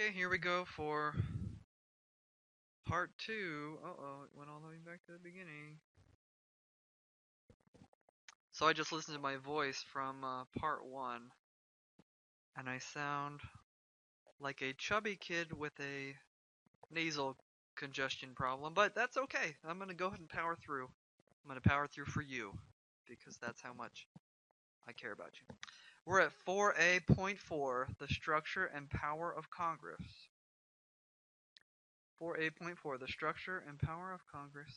Okay, here we go for part 2. Uh-oh, it went all the way back to the beginning. So I just listened to my voice from part 1, and I sound like a chubby kid with a nasal congestion problem, but that's okay. I'm going to go ahead and power through. I'm going to power through for you, because that's how much I care about you. We're at 4A.4, the structure and power of Congress. 4A.4, the structure and power of Congress.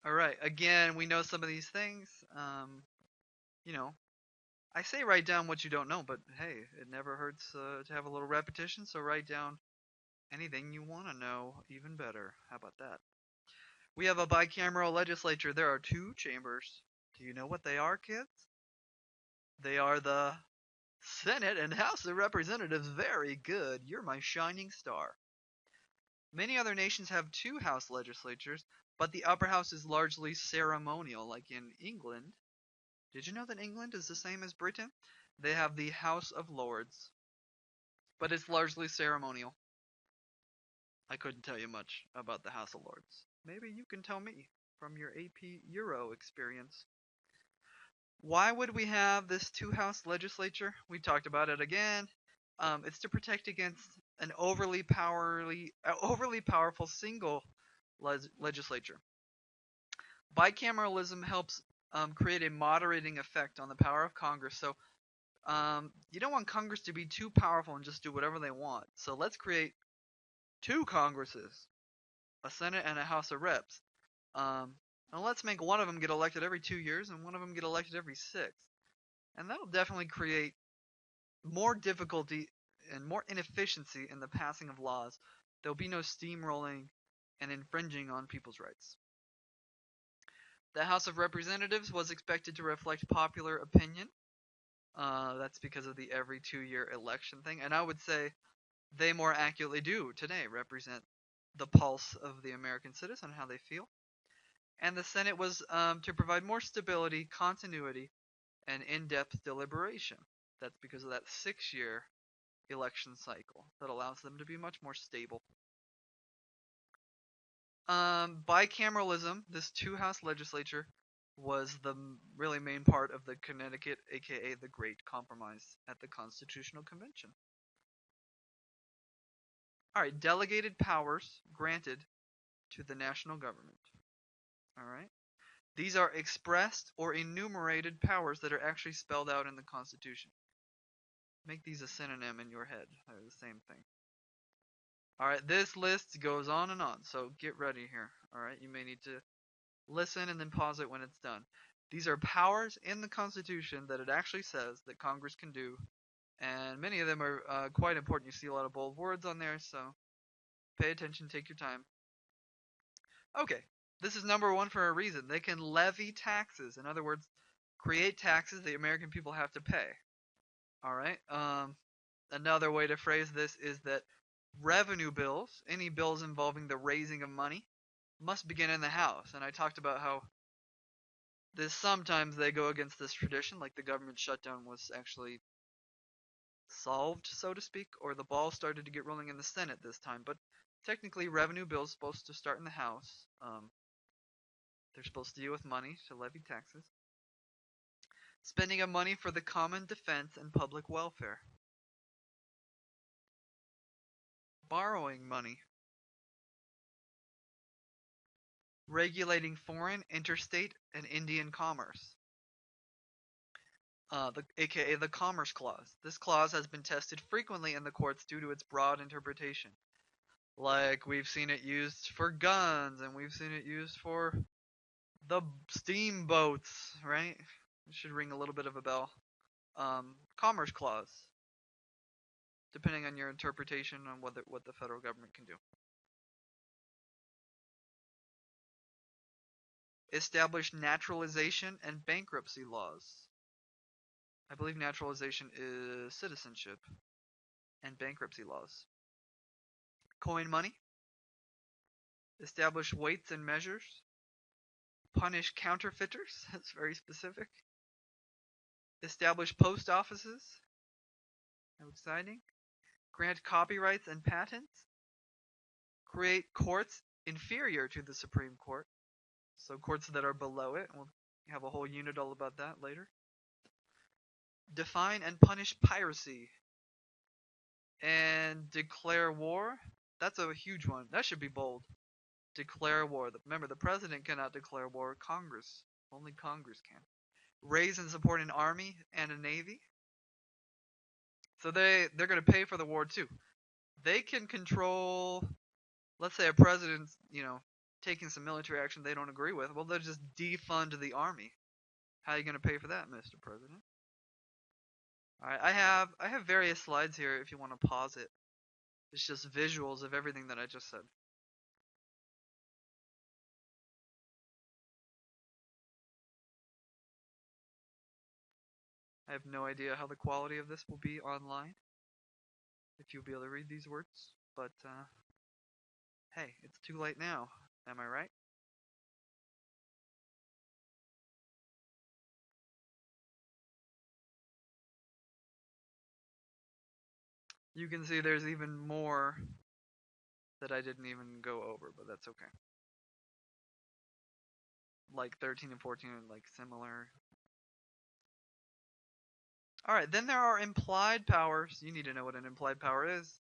Alright, again, we know some of these things. You know, I say write down what you don't know, but hey, it never hurts to have a little repetition, so write down anything you want to know, even better. How about that? We have a bicameral legislature. There are 2 chambers. Do you know what they are, kids? They are the Senate and House of Representatives. Very good. You're my shining star. Many other nations have 2 house legislatures, but the upper house is largely ceremonial, like in England. Did you know that England is the same as Britain? They have the House of Lords, but it's largely ceremonial. I couldn't tell you much about the House of Lords. Maybe you can tell me from your AP Euro experience. Why would we have this 2-house legislature? We talked about it again. It's to protect against an overly powerful single legislature. Bicameralism helps create a moderating effect on the power of Congress. So you don't want Congress to be too powerful and just do whatever they want. So let's create 2 Congresses, a Senate and a House of Reps. And let's make one of them get elected every 2 years and one of them get elected every 6. And that'll definitely create more difficulty and more inefficiency in the passing of laws. There'll be no steamrolling and infringing on people's rights. The House of Representatives was expected to reflect popular opinion. That's because of the every 2-year election thing. And I would say they more accurately do today represent the pulse of the American citizen, how they feel. And the Senate was to provide more stability, continuity, and in-depth deliberation. That's because of that 6-year election cycle that allows them to be much more stable. Bicameralism, this 2-house legislature, was the really main part of the Connecticut, aka the Great Compromise at the Constitutional Convention. Alright, delegated powers granted to the national government. Alright. These are expressed or enumerated powers that are actually spelled out in the Constitution. Make these a synonym in your head. They're the same thing. Alright, this list goes on and on, so get ready here. Alright, you may need to listen and then pause it when it's done. These are powers in the Constitution that it actually says that Congress can do, and many of them are quite important. You see a lot of bold words on there, so pay attention, take your time. Okay, this is number 1 for a reason. They can levy taxes. In other words, create taxes the American people have to pay. Alright, another way to phrase this is that revenue bills, any bills involving the raising of money, must begin in the House. And I talked about how sometimes they go against this tradition, like the government shutdown was actually solved, so to speak, or the ball started to get rolling in the Senate this time. But technically, revenue bills supposed to start in the House. They're supposed to deal with money to levy taxes. Spending of money for the common defense and public welfare. Borrowing money. Regulating foreign, interstate, and Indian commerce. AKA the Commerce Clause. This clause has been tested frequently in the courts due to its broad interpretation. Like, we've seen it used for guns, and we've seen it used for the steamboats, right? It should ring a little bit of a bell. Commerce Clause. Depending on your interpretation on what the federal government can do. Establish naturalization and bankruptcy laws. I believe naturalization is citizenship and bankruptcy laws. Coin money. Establish weights and measures. Punish counterfeiters. That's very specific. Establish post offices. How exciting. grant copyrights and patents, create courts inferior to the Supreme Court, so courts that are below it. We'll have a whole unit all about that later. Define and punish piracy, and declare war. That's a huge one. That should be bold. Declare war. Remember, the president cannot declare war. Congress. Only Congress can. Raise and support an army and a navy. So they're going to pay for the war too. They can control, let's say a president's, taking some military action they don't agree with. Well, they'll just defund the army. How are you going to pay for that, Mr. President? All right, I have various slides here if you want to pause it. It's just visuals of everything that I just said. I have no idea how the quality of this will be online, if you'll be able to read these words, but hey, it's too late now, am I right? You can see there's even more that I didn't even go over, but that's okay. Like 13 and 14 are like similar. Alright, then there are implied powers. You need to know what an implied power is.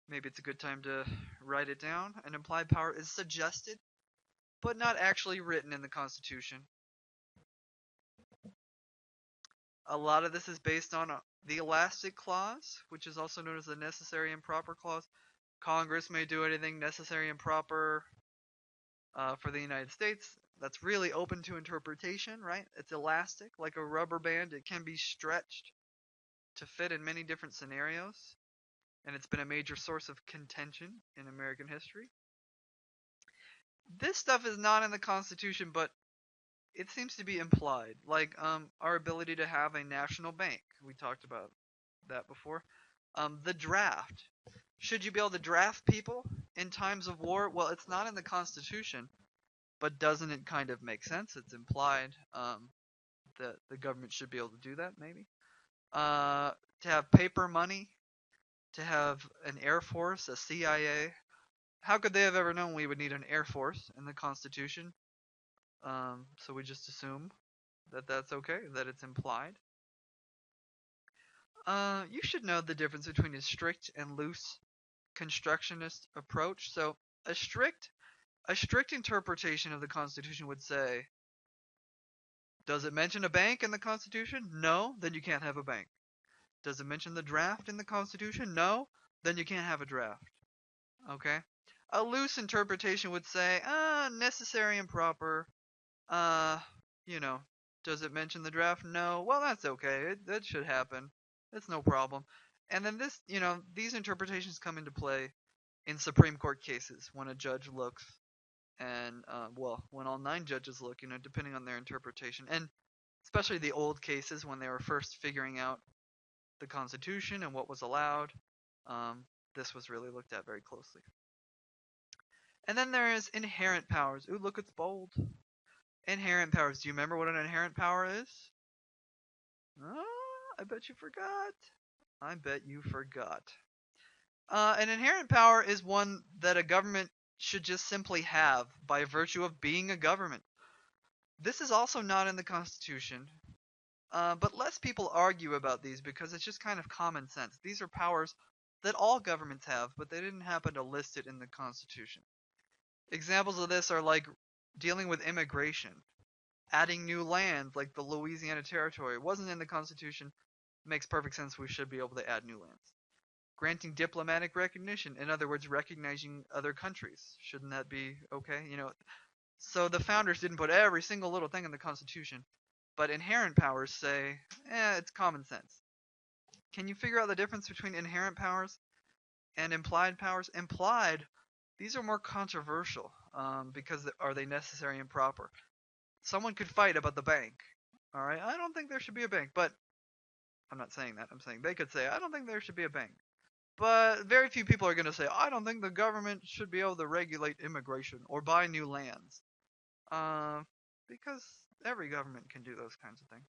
Maybe it's a good time to write it down. An implied power is suggested, but not actually written in the Constitution. A lot of this is based on the elastic clause, which is also known as the necessary and proper clause. Congress may do anything necessary and proper for the United States. That's really open to interpretation, right? It's elastic, like a rubber band. It can be stretched to fit in many different scenarios, and it's been a major source of contention in American history. This stuff is not in the Constitution, but it seems to be implied, like our ability to have a national bank. We talked about that before. The draft. Should you be able to draft people in times of war? Well, it's not in the Constitution, but doesn't it kind of make sense? It's implied that the government should be able to do that, maybe. To have paper money, to have an Air Force, a CIA. How could they have ever known we would need an Air Force in the Constitution? So we just assume that that's okay, that it's implied. You should know the difference between a strict and loose constructionist approach. So a strict interpretation of the Constitution would say, does it mention a bank in the Constitution? No, then you can't have a bank. Does it mention the draft in the Constitution? No, then you can't have a draft. Okay? A loose interpretation would say, necessary and proper. Does it mention the draft? No. Well, that's okay. That should happen. It's no problem. And then these interpretations come into play in Supreme Court cases when a judge looks and, when all 9 judges look, depending on their interpretation. And especially the old cases when they were first figuring out the Constitution and what was allowed, this was really looked at very closely. And then there is inherent powers. Ooh, look, it's bold. Inherent powers. Do you remember what an inherent power is? Oh, I bet you forgot. I bet you forgot. An inherent power is one that a government should just simply have by virtue of being a government. This is also not in the Constitution, but less people argue about these because it's just kind of common sense. These are powers that all governments have, but they didn't happen to list it in the Constitution. Examples of this are like dealing with immigration, adding new land like the Louisiana Territory. It wasn't in the Constitution. It makes perfect sense we should be able to add new lands. Granting diplomatic recognition, in other words, recognizing other countries. Shouldn't that be okay? So the founders didn't put every single little thing in the Constitution, but inherent powers say, it's common sense. Can you figure out the difference between inherent powers and implied powers? Implied, these are more controversial because are they necessary and proper? Someone could fight about the bank. All right, I don't think there should be a bank, but I'm not saying that. I'm saying they could say, I don't think there should be a bank. But very few people are going to say, I don't think the government should be able to regulate immigration or buy new lands. Because every government can do those kinds of things.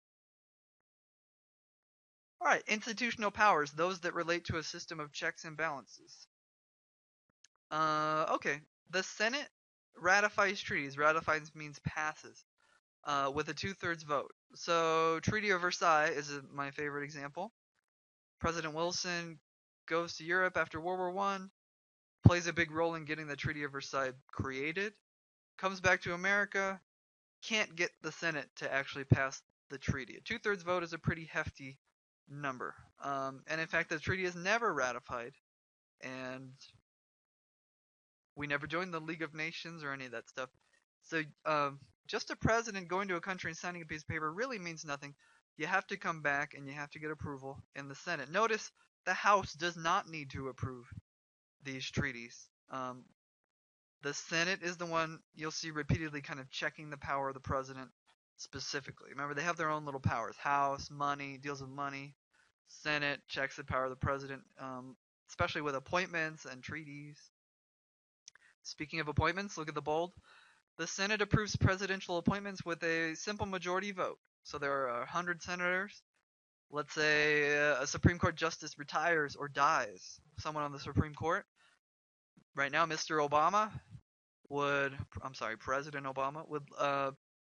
All right, institutional powers, those that relate to a system of checks and balances. Okay. The Senate ratifies treaties. Ratifies means passes. With a 2/3 vote. So Treaty of Versailles is my favorite example. President Wilson goes to Europe after World War One, plays a big role in getting the Treaty of Versailles created, comes back to America, can't get the Senate to actually pass the treaty. A 2/3 vote is a pretty hefty number. And in fact, the treaty is never ratified, and we never joined the League of Nations or any of that stuff. So just a president going to a country and signing a piece of paper really means nothing. You have to come back and you have to get approval in the Senate. Notice the House does not need to approve these treaties. The Senate is the one you'll see repeatedly kind of checking the power of the president specifically. Remember, they have their own little powers. House, money, deals with money. Senate checks the power of the president, especially with appointments and treaties. Speaking of appointments, look at the bold. The Senate approves presidential appointments with a simple majority vote. So there are 100 senators. Let's say a Supreme Court justice retires or dies. Someone on the Supreme Court. Right now, President Obama would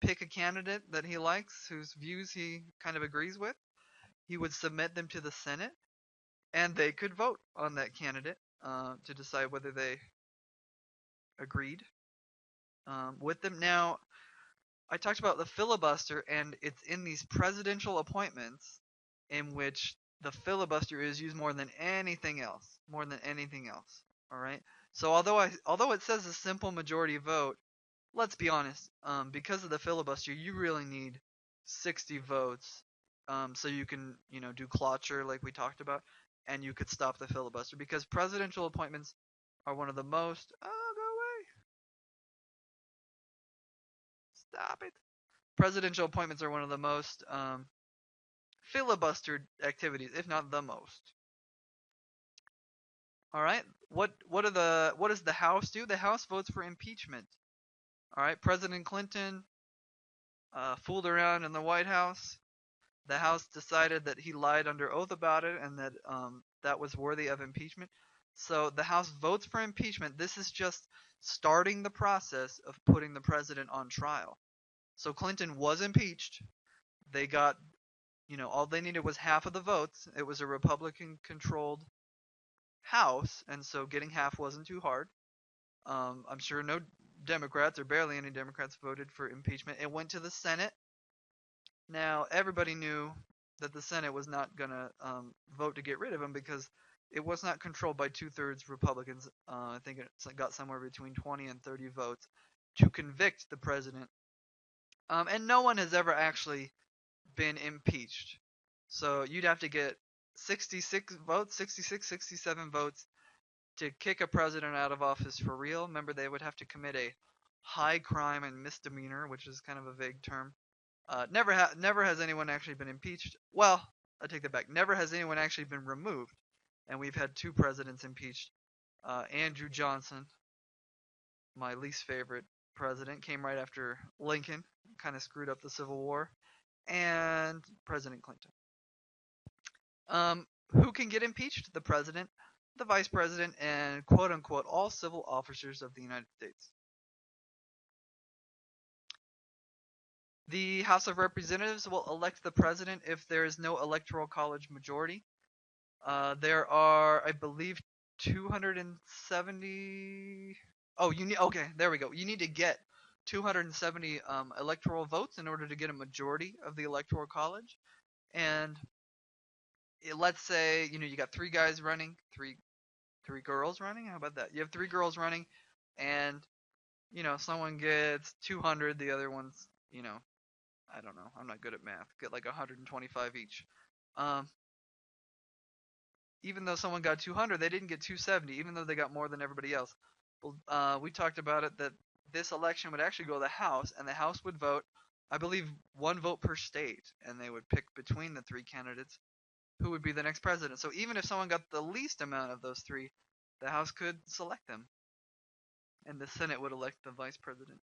pick a candidate that he likes, whose views he kind of agrees with. He would submit them to the Senate, and they could vote on that candidate to decide whether they agreed with them. Now, I talked about the filibuster, and it's in these presidential appointments in which the filibuster is used more than anything else. More than anything else. All right. So although it says a simple majority vote, let's be honest. Because of the filibuster, you really need 60 votes. So you can do cloture like we talked about, and you could stop the filibuster because presidential appointments are one of the most. Oh, go away! Stop it. Presidential appointments are one of the most filibustered activities, if not the most. All right. What does the House do? The House votes for impeachment. All right. President Clinton fooled around in the White House. The House decided that he lied under oath about it, and that that was worthy of impeachment. So the House votes for impeachment. This is just starting the process of putting the president on trial. So Clinton was impeached. They got, all they needed was half of the votes. It was a Republican-controlled House, and so getting half wasn't too hard. I'm sure no Democrats, or barely any Democrats, voted for impeachment. It went to the Senate. Now, everybody knew that the Senate was not going to vote to get rid of him because it was not controlled by 2/3 Republicans. I think it got somewhere between 20 and 30 votes to convict the president. And no one has ever actually been impeached. So you'd have to get 66 votes, 66, 67 votes to kick a president out of office for real. Remember, they would have to commit a high crime and misdemeanor, which is kind of a vague term. Never has anyone actually been impeached. Well, I take that back. Never has anyone actually been removed, and we've had 2 presidents impeached. Andrew Johnson, my least favorite president, came right after Lincoln, kind of screwed up the Civil War, and President Clinton. Who can get impeached? The president, the vice president, and quote unquote all civil officers of the United States. The House of Representatives will elect the president if there is no electoral college majority. There are, I believe, 270. Oh, okay, there we go. You need to get 270 electoral votes in order to get a majority of the electoral college. And let's say you got 3 guys running, three girls running. How about that? You have 3 girls running, and someone gets 200, the other one's I don't know. I'm not good at math. Get like 125 each. Even though someone got 200, they didn't get 270, even though they got more than everybody else. We talked about it that this election would actually go to the House, and the House would vote, I believe, 1 vote per state, and they would pick between the 3 candidates who would be the next president. So even if someone got the least amount of those 3, the House could select them, and the Senate would elect the vice president.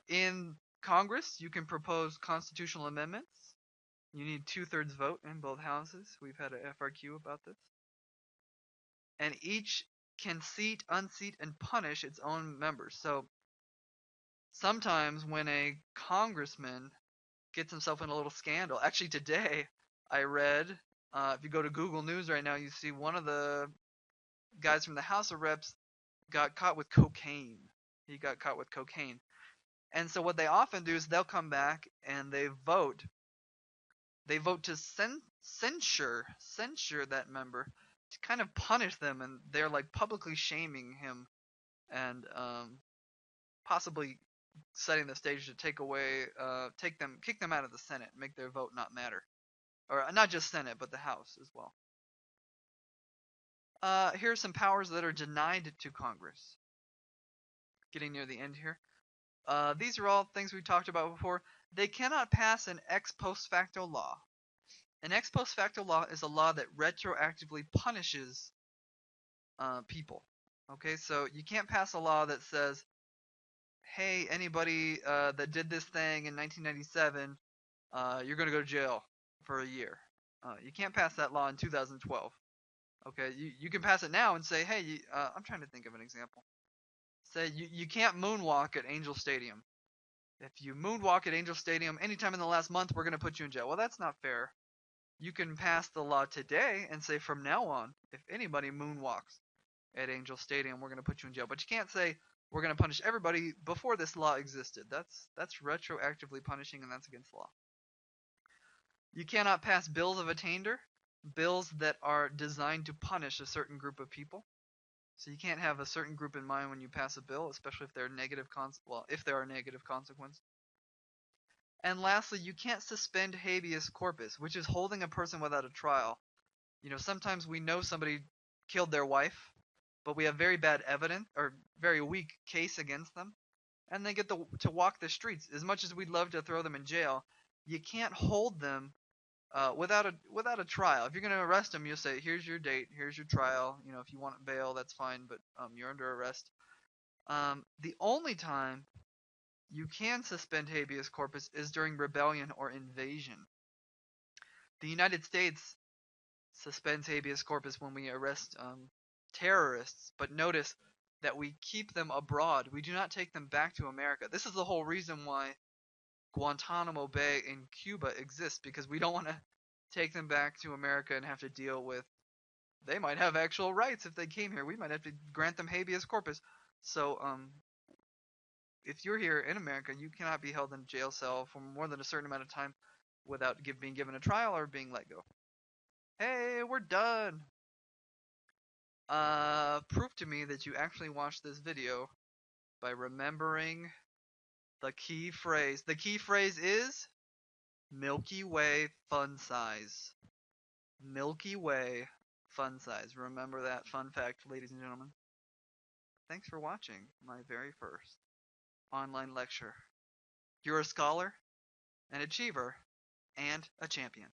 In Congress, you can propose constitutional amendments. You need 2/3 vote in both houses. We've had a FRQ about this. And each can seat, unseat, and punish its own members. So sometimes when a congressman gets himself in a little scandal, actually today I read, if you go to Google News right now, you see one of the guys from the House of Reps got caught with cocaine. He got caught with cocaine. And so what they often do is they'll come back and they vote. They vote to censure that member, to kind of punish them, and they're like publicly shaming him and possibly setting the stage to kick them out of the Senate, make their vote not matter, or not just Senate but the House as well. Here are some powers that are denied to Congress. Getting near the end here. These are all things we talked about before. They cannot pass an ex post facto law. An ex post facto law is a law that retroactively punishes people. Okay, so you can't pass a law that says, hey, anybody that did this thing in 1997, you're going to go to jail for a year. You can't pass that law in 2012. Okay, you can pass it now and say, hey, I'm trying to think of an example. Say you can't moonwalk at Angel Stadium. If you moonwalk at Angel Stadium anytime in the last month, we're going to put you in jail. Well, that's not fair. You can pass the law today and say from now on, if anybody moonwalks at Angel Stadium, we're going to put you in jail. But you can't say we're going to punish everybody before this law existed. That's retroactively punishing, and that's against the law. You cannot pass bills of attainder, bills that are designed to punish a certain group of people. So you can't have a certain group in mind when you pass a bill, especially if there are negative consequences. And lastly, you can't suspend habeas corpus, which is holding a person without a trial. You know, sometimes we know somebody killed their wife, but we have very bad evidence or very weak case against them, and they get to walk the streets. As much as we'd love to throw them in jail, you can't hold them without a trial. If you're going to arrest them, you'll say, here's your date, here's your trial. You know, if you want bail, that's fine, but you're under arrest. The only time you can suspend habeas corpus is during rebellion or invasion. The United States suspends habeas corpus when we arrest terrorists, but notice that we keep them abroad. We do not take them back to America. This is the whole reason why Guantanamo Bay in Cuba exists, because we don't want to take them back to America and have to deal with, they might have actual rights if they came here. We might have to grant them habeas corpus. So if you're here in America, you cannot be held in a jail cell for more than a certain amount of time without being given a trial or being let go. Hey, we're done. Prove to me that you actually watched this video by remembering the key phrase. The key phrase is Milky Way fun size. Milky Way fun size. Remember that fun fact, ladies and gentlemen. Thanks for watching my very first online lecture. You're a scholar, an achiever, and a champion.